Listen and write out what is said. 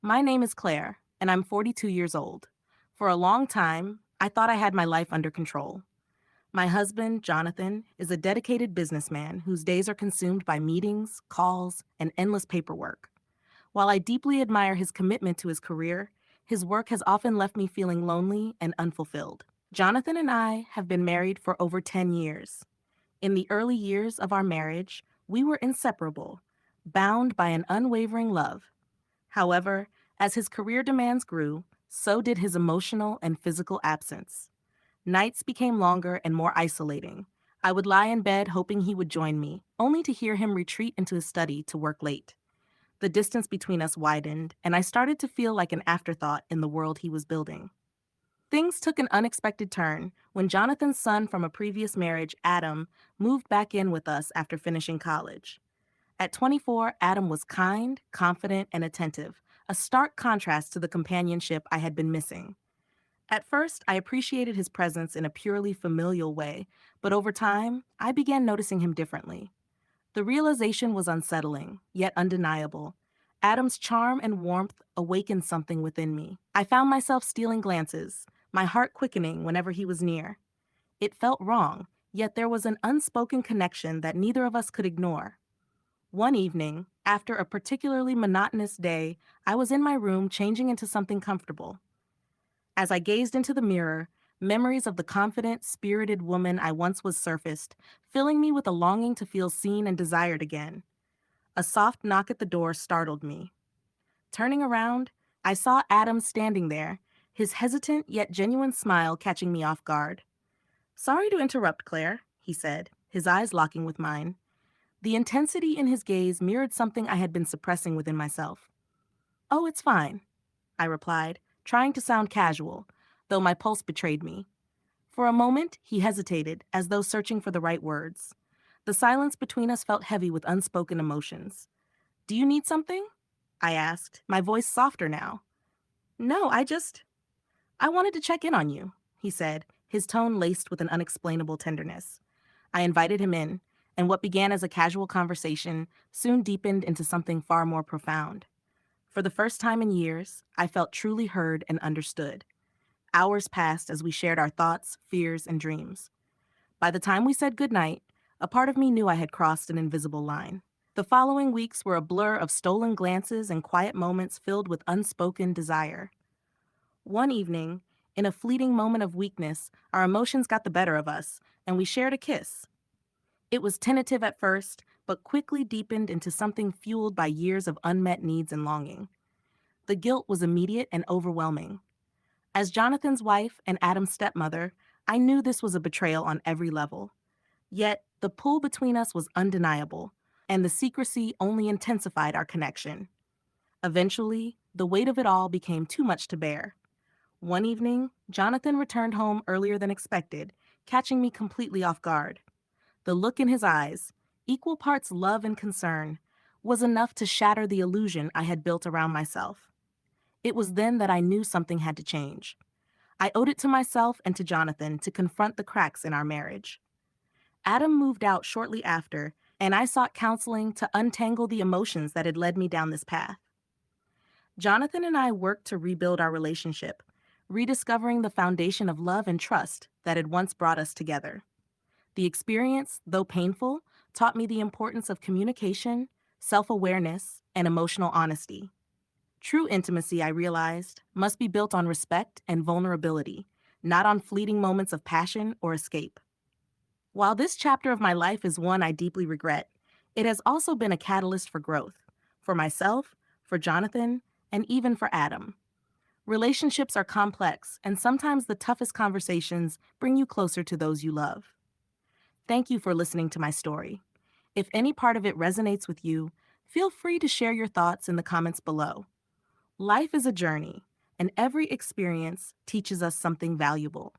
My name is Claire, and I'm 42 years old. For a long time, I thought I had my life under control. My husband, Jonathan, is a dedicated businessman whose days are consumed by meetings, calls, and endless paperwork. While I deeply admire his commitment to his career, his work has often left me feeling lonely and unfulfilled. Jonathan and I have been married for over 10 years. In the early years of our marriage, we were inseparable, bound by an unwavering love. However, as his career demands grew, so did his emotional and physical absence. Nights became longer and more isolating. I would lie in bed hoping he would join me, only to hear him retreat into his study to work late. The distance between us widened, and I started to feel like an afterthought in the world he was building. Things took an unexpected turn when Jonathan's son from a previous marriage, Adam, moved back in with us after finishing college. At 24, Adam was kind, confident, and attentive, a stark contrast to the companionship I had been missing. At first, I appreciated his presence in a purely familial way, but over time, I began noticing him differently. The realization was unsettling, yet undeniable. Adam's charm and warmth awakened something within me. I found myself stealing glances, my heart quickening whenever he was near. It felt wrong, yet there was an unspoken connection that neither of us could ignore. One evening, after a particularly monotonous day, I was in my room changing into something comfortable. As I gazed into the mirror, memories of the confident, spirited woman I once was surfaced, filling me with a longing to feel seen and desired again. A soft knock at the door startled me. Turning around, I saw Adam standing there, his hesitant yet genuine smile catching me off guard. "Sorry to interrupt, Claire," he said, his eyes locking with mine. The intensity in his gaze mirrored something I had been suppressing within myself. "Oh, it's fine," I replied, trying to sound casual, though my pulse betrayed me. For a moment, he hesitated, as though searching for the right words. The silence between us felt heavy with unspoken emotions. "Do you need something?" I asked, my voice softer now. "No, I wanted to check in on you," he said, his tone laced with an unexplainable tenderness. I invited him in, and what began as a casual conversation soon deepened into something far more profound. For the first time in years, I felt truly heard and understood. Hours passed as we shared our thoughts, fears, and dreams. By the time we said goodnight, a part of me knew I had crossed an invisible line. The following weeks were a blur of stolen glances and quiet moments filled with unspoken desire. One evening, in a fleeting moment of weakness, our emotions got the better of us, and we shared a kiss. It was tentative at first, but quickly deepened into something fueled by years of unmet needs and longing. The guilt was immediate and overwhelming. As Jonathan's wife and Adam's stepmother, I knew this was a betrayal on every level. Yet, the pull between us was undeniable, and the secrecy only intensified our connection. Eventually, the weight of it all became too much to bear. One evening, Jonathan returned home earlier than expected, catching me completely off guard. The look in his eyes, equal parts love and concern, was enough to shatter the illusion I had built around myself. It was then that I knew something had to change. I owed it to myself and to Jonathan to confront the cracks in our marriage. Adam moved out shortly after, and I sought counseling to untangle the emotions that had led me down this path. Jonathan and I worked to rebuild our relationship, rediscovering the foundation of love and trust that had once brought us together. The experience, though painful, taught me the importance of communication, self-awareness, and emotional honesty. True intimacy, I realized, must be built on respect and vulnerability, not on fleeting moments of passion or escape. While this chapter of my life is one I deeply regret, it has also been a catalyst for growth, for myself, for Jonathan, and even for Adam. Relationships are complex, and sometimes the toughest conversations bring you closer to those you love. Thank you for listening to my story. If any part of it resonates with you, feel free to share your thoughts in the comments below. Life is a journey, and every experience teaches us something valuable.